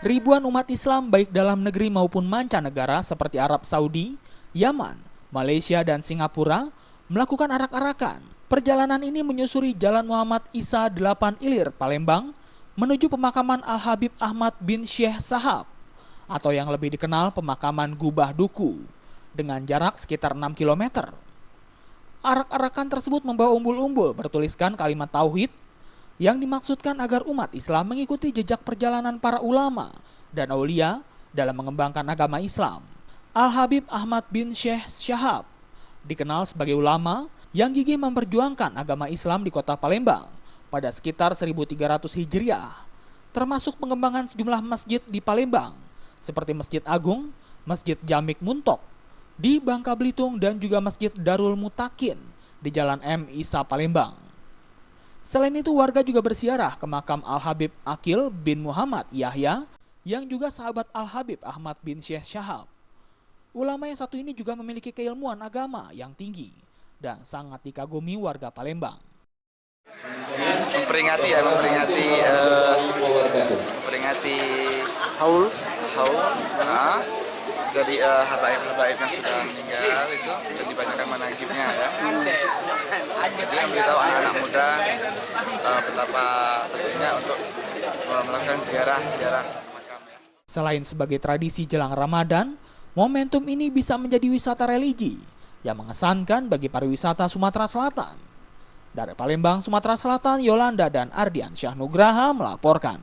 Ribuan umat Islam baik dalam negeri maupun mancanegara seperti Arab Saudi, Yaman, Malaysia, dan Singapura melakukan arak-arakan. Perjalanan ini menyusuri Jalan Muhammad Isa 8 Ilir, Palembang, menuju pemakaman Al-Habib Ahmad bin Syekh Sahab, atau yang lebih dikenal pemakaman Gubah Duku, dengan jarak sekitar 6 km. Arak-arakan tersebut membawa umbul-umbul bertuliskan kalimat tauhid, yang dimaksudkan agar umat Islam mengikuti jejak perjalanan para ulama dan aulia dalam mengembangkan agama Islam. Al-Habib Ahmad bin Syekh Sahab dikenal sebagai ulama yang gigih memperjuangkan agama Islam di kota Palembang pada sekitar 1300 Hijriah, termasuk pengembangan sejumlah masjid di Palembang, seperti Masjid Agung, Masjid Jamik Muntok di Bangka Belitung, dan juga Masjid Darul Mutakin di Jalan M. Isa Palembang. Selain itu, warga juga berziarah ke makam Al-Habib Aqil bin Muhammad Yahya yang juga sahabat Al-Habib Ahmad bin Syekh Sahab. Ulama yang satu ini juga memiliki keilmuan agama yang tinggi dan sangat dikagumi warga Palembang. Memperingati haul dari habaib yang sudah meninggal itu, dan dibacakan manaqibnya ya. Jadi memberitahu anak-anak muda betapa pentingnya untuk melakukan ziarah makam ya. Selain sebagai tradisi jelang Ramadan, momentum ini bisa menjadi wisata religi yang mengesankan bagi pariwisata Sumatera Selatan. Dari Palembang, Sumatera Selatan, Yolanda dan Ardian Syah Nugraha melaporkan.